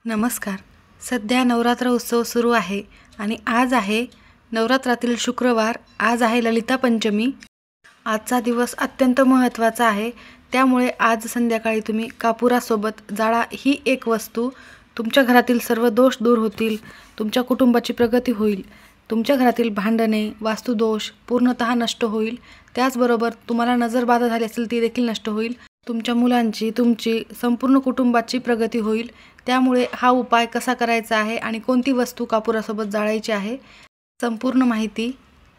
नमस्कार. सध्या नवरात्र उत्सव सुरू आहे आणि आज आहे नवरात्रातील शुक्रवार. आज आहे ललिता पंचमी. आजचा दिवस अत्यंत महत्त्वाचा आहे. त्यामुळे आज संध्याकाळी तुम्ही कापुरासोबत जाळा ही एक वस्तू. तुमच्या घरातील सर्व दोष दूर होतील, तुमच्या कुटुंबाची प्रगती होईल, तुमच्या घरातील भांडणे, वास्तुदोष पूर्णतः नष्ट होईल. त्याचबरोबर तुम्हाला नजरबाधा झाली असेल ती देखील नष्ट होईल. तुमच्या मुलांची, तुमची संपूर्ण कुटुंबाची प्रगती होईल. त्यामुळे हा उपाय कसा करायचा आहे आणि कोणती वस्तू कापुरासोबत जाळायची आहे, संपूर्ण माहिती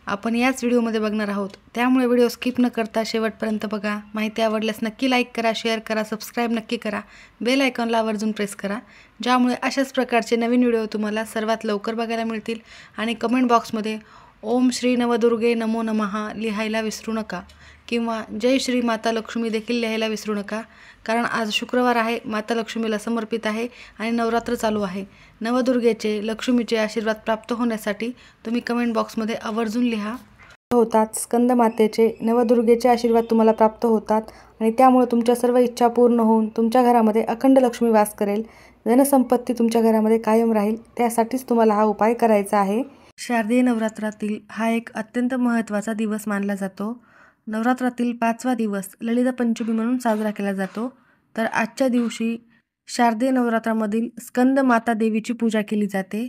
आपण याच व्हिडिओमध्ये बघणार आहोत. त्यामुळे व्हिडिओ स्किप न करता शेवटपर्यंत बघा. माहिती आवडल्यास नक्की लाईक करा, शेअर करा, सबस्क्राईब नक्की करा, बेल आयकॉनला आवर्जून प्रेस करा, ज्यामुळे अशाच प्रकारचे नवीन व्हिडिओ तुम्हाला सर्वात लवकर बघायला मिळतील. आणि कमेंट बॉक्समध्ये ओम श्री नवदुर्गे नमो नमः लिहायला विसरू नका किंवा जय श्री माता लक्ष्मी देखील लिहायला विसरू नका, कारण आज शुक्रवार आहे, माता लक्ष्मीला समर्पित आहे आणि नवरात्र चालू आहे. नवदुर्गेचे, लक्ष्मीचे आशीर्वाद प्राप्त होण्यासाठी तुम्ही कमेंट बॉक्समध्ये आवर्जून लिहा. होतात स्कंदमातेचे, नवदुर्गेचे आशीर्वाद तुम्हाला प्राप्त होतात आणि त्यामुळे तुमच्या सर्व इच्छा पूर्ण होऊन तुमच्या घरामध्ये अखंड लक्ष्मी वास करेल. धनसंपत्ती तुमच्या घरामध्ये कायम राहील. त्यासाठीच तुम्हाला हा उपाय करायचा आहे. शारदीय नवरात्रातील हा एक अत्यंत महत्त्वाचा दिवस मानला जातो. नवरात्रातील 5वा दिवस ललिता पंचमी म्हणून साजरा केला जातो. तर आजच्या दिवशी शारदीय नवरात्रामधील स्कंद माता देवीची पूजा केली जाते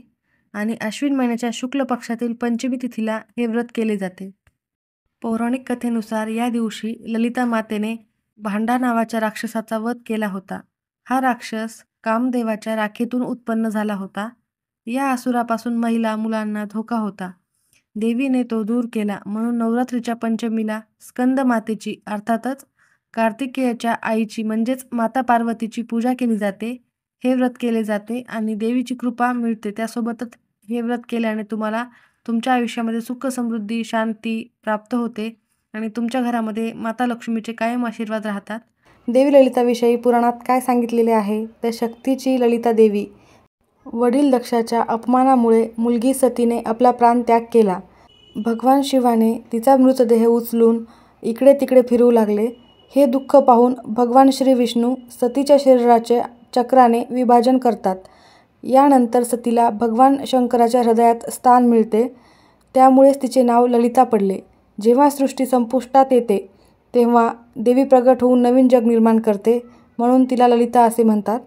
आणि अश्विन महिन्याच्या शुक्ल पक्षातील पंचमी तिथीला हे व्रत केले जाते. पौराणिक कथेनुसार या दिवशी ललिता मातेने भांडा नावाच्या राक्षसाचा वध केला होता. हा राक्षस कामदेवाच्या राखेतून उत्पन्न झाला होता. या असुरापासून महिला, मुलांना धोका होता. देवीने तो दूर केला म्हणून नवरात्रीच्या पंचमीला स्कंद मातेची, अर्थातच कार्तिकेयाच्या आईची म्हणजेच माता पार्वतीची पूजा केली जाते. हे व्रत केले जाते आणि देवीची कृपा मिळते. त्यासोबतच हे व्रत केल्याने तुम्हाला तुमच्या आयुष्यामध्ये सुख, समृद्धी, शांती प्राप्त होते आणि तुमच्या घरामध्ये माता लक्ष्मीचे कायम आशीर्वाद राहतात. देवी ललिताविषयी पुराणात काय सांगितलेले आहे तर शक्तीची ललिता देवी. वडील दक्षाच्या अपमानामुळे मुलगी सतीने आपला प्राण त्याग केला. भगवान शिवाने तिचा मृतदेह उचलून इकडे तिकडे फिरवू लागले. हे दुःख पाहून भगवान श्री विष्णू सतीच्या शरीराचे चक्राने विभाजन करतात. यानंतर सतीला भगवान शंकराच्या हृदयात स्थान मिळते. त्यामुळेच तिचे नाव ललिता पडले. जेव्हा सृष्टी संपुष्टात येते तेव्हा देवी प्रगट होऊन नवीन जग निर्माण करते, म्हणून तिला ललिता असे म्हणतात.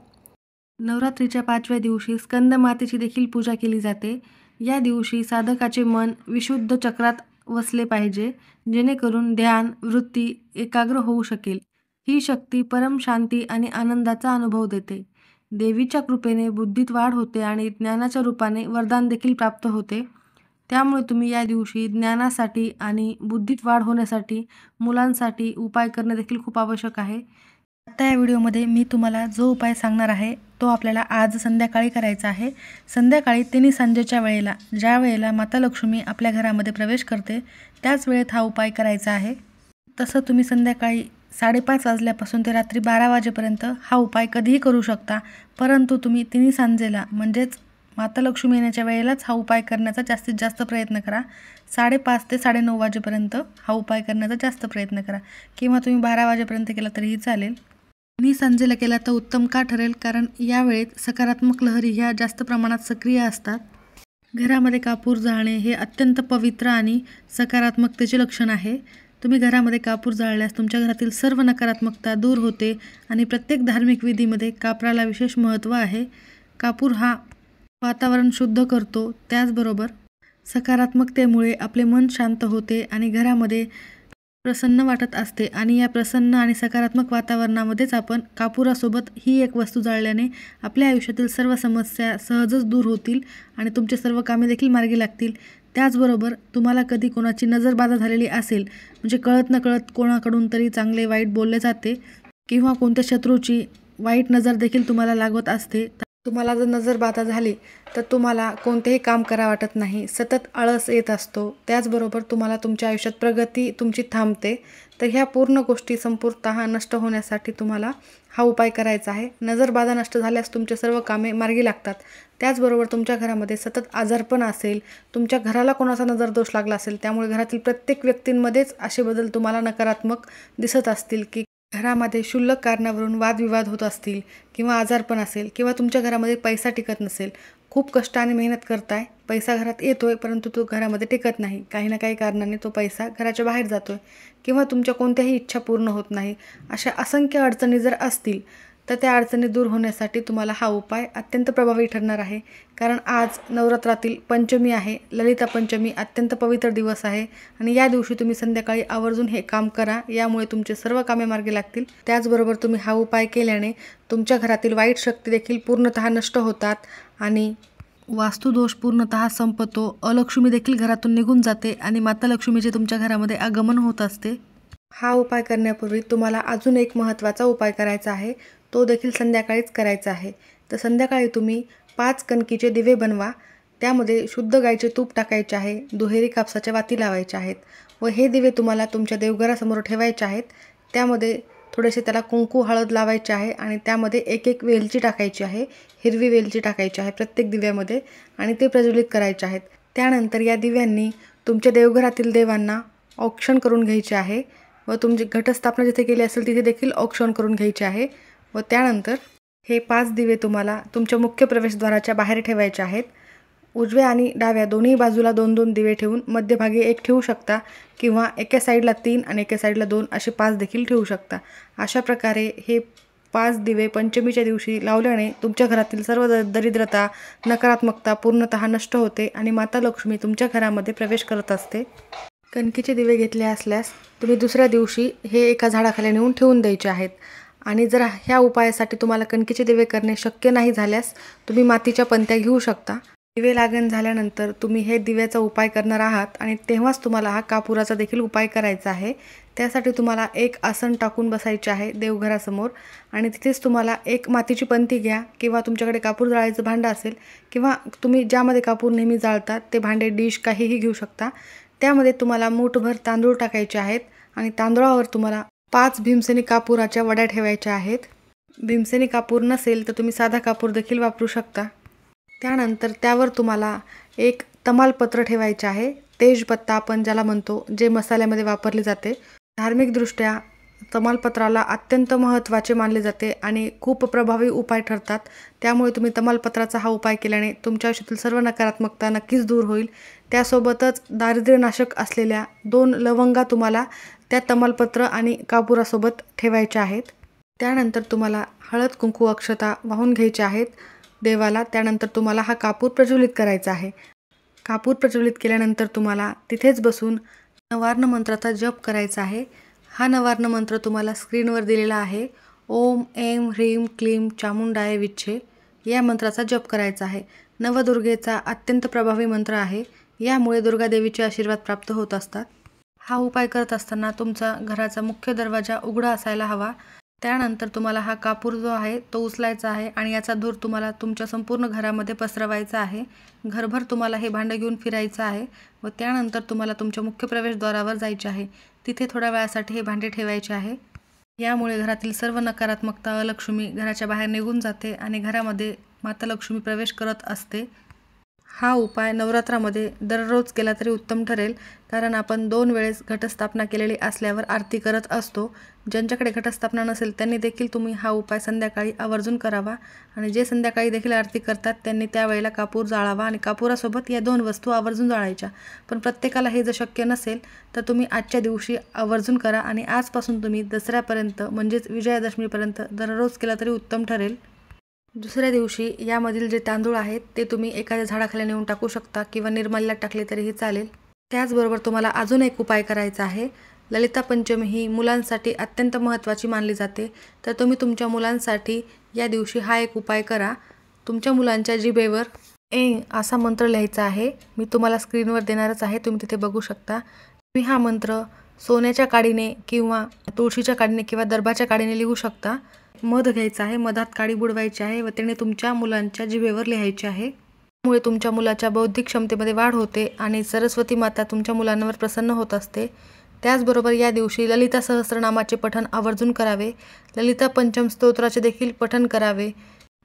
नवरात्रीच्या 5व्या दिवशी स्कंद मातेची देखील पूजा केली जाते. या दिवशी साधकाचे मन विशुद्ध चक्रात वसले पाहिजे, जेणेकरून ध्यान वृत्ती एकाग्र होऊ शकेल. ही शक्ती परम शांती आणि आनंदाचा अनुभव देते. देवीच्या कृपेने बुद्धीत वाढ होते आणि ज्ञानाच्या रूपाने वरदान देखील प्राप्त होते. त्यामुळे तुम्ही या दिवशी ज्ञानासाठी आणि बुद्धीत वाढ होण्यासाठी, मुलांसाठी उपाय करणे देखील खूप आवश्यक आहे. आता या व्हिडिओमध्ये मी तुम्हाला जो उपाय सांगणार आहे तो आपल्याला आज संध्याकाळी करायचा आहे. संध्याकाळी 3 सांजेच्या वेळेला, ज्या वेळेला माता लक्ष्मी आपल्या घरामध्ये प्रवेश करते त्याच वेळेत हा उपाय करायचा आहे. तसं तुम्ही संध्याकाळी 5:30 वाजल्यापासून ते रात्री 12 वाजेपर्यंत हा उपाय कधीही करू शकता, परंतु तुम्ही 3 सांजेला म्हणजेच माता लक्ष्मी येण्याच्या वेळेलाच हा उपाय करण्याचा जास्तीत जास्त प्रयत्न करा. 5:30 ते 9:30 वाजेपर्यंत हा उपाय करण्याचा जास्त प्रयत्न करा, किंवा तुम्ही 12 वाजेपर्यंत केला तरीही चालेल. मी सांजेला केला तर उत्तम का ठरेल, कारण या वेळेत सकारात्मक लहरी ह्या जास्त प्रमाणात सक्रिय असतात. घरामध्ये कापूर जाळणे हे अत्यंत पवित्र आणि सकारात्मकतेचे लक्षण आहे. तुम्ही घरामध्ये कापूर जाळल्यास तुमच्या घरातील सर्व नकारात्मकता दूर होते आणि प्रत्येक धार्मिक विधीमध्ये कापराला विशेष महत्त्व आहे. कापूर हा वातावरण शुद्ध करतो, त्याचबरोबर सकारात्मकतेमुळे आपले मन शांत होते आणि घरामध्ये प्रसन्न वाटत असते. आणि या प्रसन्न आणि सकारात्मक वातावरणामध्येच आपण कापुरासोबत ही एक वस्तू जाळल्याने आपल्या आयुष्यातील सर्व समस्या सहजच दूर होतील आणि तुमचे सर्व कामे देखील मार्गी लागतील. त्याचबरोबर तुम्हाला कधी कोणाची नजरबाधा झालेली असेल, म्हणजे कळत नकळत कोणाकडून तरी चांगले वाईट बोलले जाते किंवा कोणत्या शत्रूची वाईट नजर देखील तुम्हाला लागत असते, तुम्हाला जर नजरबाधा झाली तर तुम्हाला कोणतेही काम करा वाटत नाही, सतत आळस येत असतो. त्याचबरोबर तुम्हाला तुमच्या आयुष्यात प्रगती तुमची थांबते. तर ह्या पूर्ण गोष्टी संपूर्णतः नष्ट होण्यासाठी तुम्हाला हा उपाय करायचा आहे. नजरबाधा नष्ट झाल्यास तुमचे सर्व कामे मार्गी लागतात. त्याचबरोबर तुमच्या घरामध्ये सतत आजारपण असेल, तुमच्या घराला कोणाचा नजरदोष लागला असेल, त्यामुळे घरातील प्रत्येक व्यक्तींमध्येच असे बदल तुम्हाला नकारात्मक दिसत असतील की घरामध्ये क्षुल्लक कारणावरून वादविवाद होत असतील किंवा आजारपण असेल किंवा तुमच्या घरामध्ये पैसा टिकत नसेल, खूप कष्ट आणि मेहनत करताय, पैसा घरात येतोय परंतु तो घरामध्ये टिकत नाही, काही ना काही कारणाने तो पैसा घराच्या बाहेर जातोय किंवा तुमच्या कोणत्याही इच्छा पूर्ण होत नाही, अशा असंख्य अडचणी जर असतील तर त्या अडचणी दूर होण्यासाठी तुम्हाला हा उपाय अत्यंत प्रभावी ठरणार आहे. कारण आज नवरात्रातील पंचमी आहे, ललिता पंचमी अत्यंत पवित्र दिवस आहे आणि या दिवशी तुम्ही संध्याकाळी आवर्जून हे काम करा. यामुळे तुमचे सर्व कामे मार्गी लागतील. त्याचबरोबर तुम्ही हा उपाय केल्याने तुमच्या घरातील वाईट शक्ती देखील पूर्णतः नष्ट होतात आणि वास्तुदोष पूर्णतः संपतो. अलक्ष्मी देखील घरातून निघून जाते आणि माता लक्ष्मीचे तुमच्या घरामध्ये आगमन होत असते. हा उपाय करण्यापूर्वी तुम्हाला अजून एक महत्त्वाचा उपाय करायचा आहे, तो देखील संध्याकाळीच करायचा आहे. तर संध्याकाळी तुम्ही 5 कणकीचे दिवे बनवा. त्यामध्ये शुद्ध गाईचे तूप टाकायचे आहे, दुहेरी कापसाच्या वाती लावायच्या आहेत व हे दिवे तुम्हाला तुमच्या देवघरासमोर ठेवायचे आहेत. त्यामध्ये थोडेसे त्याला कुंकू हळद लावायचे आहे आणि त्यामध्ये एक वेलची टाकायची आहे, हिरवी वेलची टाकायची आहे प्रत्येक दिव्यामध्ये आणि ते प्रज्वलित करायचे आहेत. त्यानंतर या दिव्यांनी तुमच्या देवघरातील देवांना औक्षण करून घ्यायचे आहे व तुमची घटस्थापना जिथे केली असेल तिथे देखील औक्षण करून घ्यायचे आहे व त्यानंतर हे 5 दिवे तुम्हाला तुमच्या मुख्य प्रवेशद्वाराच्या बाहेर ठेवायचे आहेत. उजव्या आणि डाव्या दोन्ही बाजूला 2-2 दिवे ठेवून मध्यभागी एक ठेवू शकता किंवा एका साईडला 3 आणि एका साईडला 2 असे 5 देखील ठेवू शकता. अशा प्रकारे हे 5 दिवे पंचमीच्या दिवशी लावल्याने तुमच्या घरातील सर्व दरिद्रता, नकारात्मकता पूर्णतः नष्ट होते आणि माता लक्ष्मी तुमच्या घरामध्ये प्रवेश करत असते. कणकीचे दिवे घेतले असल्यास तुम्ही दुसऱ्या दिवशी हे एका झाडाखाली नेऊन ठेवून द्यायचे आहेत आणि जर ह्या उपायासाठी तुम्हाला कणकीचे दिवे करणे शक्य नाही झाल्यास तुम्ही मातीच्या पंत्या घेऊ शकता. दिवे लागण झाल्यानंतर तुम्ही हे दिव्याचा उपाय करणार आहात आणि तेव्हाच तुम्हाला हा कापुराचा देखील उपाय करायचा आहे. त्यासाठी तुम्हाला एक आसन टाकून बसायचे आहे देवघरासमोर आणि तिथेच तुम्हाला एक मातीची पंती घ्या किंवा तुमच्याकडे कापूर जाळायचं भांडं असेल किंवा तुम्ही ज्यामध्ये कापूर नेहमी जाळतात ते भांडे, डिश काहीही घेऊ शकता. त्यामध्ये तुम्हाला मूठभर तांदूळ टाकायचे आहेत आणि तांदूळावर तुम्हाला 5 भीमसेनी कापुराच्या वड्या ठेवायच्या आहेत. भीमसेनी कापूर नसेल तर तुम्ही साधा कापूर देखील वापरू शकता. त्यानंतर त्यावर तुम्हाला एक तमालपत्र ठेवायचे आहे, तेजपत्ता आपण ज्याला म्हणतो, जे मसाल्यामध्ये वापरले जाते. धार्मिकदृष्ट्या तमालपत्राला अत्यंत महत्त्वाचे मानले जाते आणि खूप प्रभावी उपाय ठरतात. त्यामुळे तुम्ही तमालपत्राचा हा उपाय केल्याने तुमच्या आयुष्यातील सर्व नकारात्मकता नक्कीच दूर होईल. त्यासोबतच दारिद्र्यनाशक असलेल्या 2 लवंगा तुम्हाला त्या तमालपत्र आणि कापुरासोबत ठेवायच्या आहेत. त्यानंतर तुम्हाला हळद, कुंकू, अक्षता वाहून घ्यायचे आहेत देवाला. त्यानंतर तुम्हाला हा कापूर प्रज्वलित करायचा आहे. कापूर प्रज्वलित केल्यानंतर तुम्हाला तिथेच बसून नवार्ण मंत्राचा जप करायचा आहे. हा नवार्ण मंत्र तुम्हाला स्क्रीनवर दिलेला आहे. ओम ऐं ह्रीं क्लीं चामुंडाय विच्चे या मंत्राचा जप करायचा आहे. नवदुर्गेचा अत्यंत प्रभावी मंत्र आहे. यामुळे दुर्गादेवीचे आशीर्वाद प्राप्त होत असतात. हा उपाय करत असताना तुमचा घराचा मुख्य दरवाजा उघडा असायला हवा. त्यानंतर तुम्हाला हा कापूर जो आहे तो उचलायचा आहे आणि याचा धूर तुम्हाला तुमच्या संपूर्ण घरामध्ये पसरवायचा आहे. घरभर तुम्हाला हे भांडं घेऊन फिरायचं आहे व त्यानंतर तुम्हाला तुमच्या मुख्य प्रवेशद्वारावर जायचे आहे. तिथे थोड्या वेळासाठी हे भांडे ठेवायचे आहे. यामुळे घरातील सर्व नकारात्मकता, अलक्ष्मी घराच्या बाहेर निघून जाते आणि घरामध्ये माता लक्ष्मी प्रवेश करत असते. हा उपाय नवरात्रामध्ये दररोज केला तरी उत्तम ठरेल, कारण आपण 2 वेळेस घटस्थापना केलेली असल्यावर आरती करत असतो. ज्यांच्याकडे घटस्थापना नसेल त्यांनी देखील तुम्ही हा उपाय संध्याकाळी आवर्जून करावा आणि जे संध्याकाळी देखील आरती करतात त्यांनी त्यावेळेला कापूर जाळावा आणि कापुरासोबत या 2 वस्तू आवर्जून जाळायच्या. पण प्रत्येकाला हे जर शक्य नसेल तर तुम्ही आजच्या दिवशी आवर्जून करा आणि आजपासून तुम्ही दसऱ्यापर्यंत म्हणजेच विजयादशमीपर्यंत दररोज केला तरी उत्तम ठरेल. दुसऱ्या दिवशी यामधील जे तांदूळ आहेत ते तुम्ही एखाद्या झाडाखाली नेऊन टाकू शकता किंवा निर्माल्यात टाकले तरीही चालेल. त्याचबरोबर तुम्हाला अजून एक उपाय करायचा आहे. ललिता पंचमी ही मुलांसाठी अत्यंत महत्त्वाची मानली जाते, तर तुम्ही तुमच्या मुलांसाठी या दिवशी हा एक उपाय करा. तुमच्या मुलांच्या जिभेवर ऐं असा मंत्र लिहायचा आहे. मी तुम्हाला स्क्रीनवर देणारच आहे, तुम्ही तिथे बघू शकता. तुम्ही हा मंत्र सोन्याच्या काडीने किंवा तुळशीच्या काडीने किंवा दर्भाच्या काडीने लिहू शकता. मध घ्यायचा आहे, मधात काडी बुडवायची आहे व त्याने तुमच्या मुलांच्या जिभेवर लिहायचे आहे. त्यामुळे तुमच्या मुलाच्या बौद्धिक क्षमतेमध्ये वाढ होते आणि सरस्वती माता तुमच्या मुलांवर प्रसन्न होत असते. त्याचबरोबर या दिवशी ललिता सहस्रनामाचे पठण आवर्जून करावे. ललिता पंचम स्तोत्राचे देखील पठण करावे.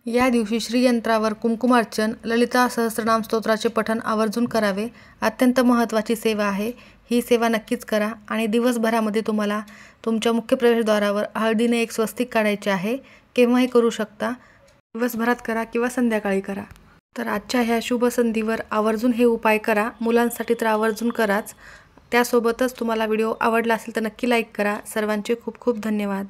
या दिवशी श्रीयंत्रावर कुंकुमार्चन, ललिता सहस्रनाम स्तोत्राचे पठण आवर्जून करावे. अत्यंत महत्त्वाची सेवा आहे. ही सेवा नक्कीच करा आणि दिवसभरामध्ये तुम्हाला तुमच्या मुख्य प्रवेशद्वारावर हळदीने एक स्वस्तिक काढायचे आहे. केव्हाही करू शकता, दिवसभरात करा किंवा संध्याकाळी करा. तर आजच्या ह्या शुभ संधीवर आवर्जून हे उपाय करा. मुलांसाठी तर आवर्जून कराच. त्यासोबतच तुम्हाला व्हिडिओ आवडला असेल तर नक्की लाईक करा. सर्वांचे खूप खूप धन्यवाद.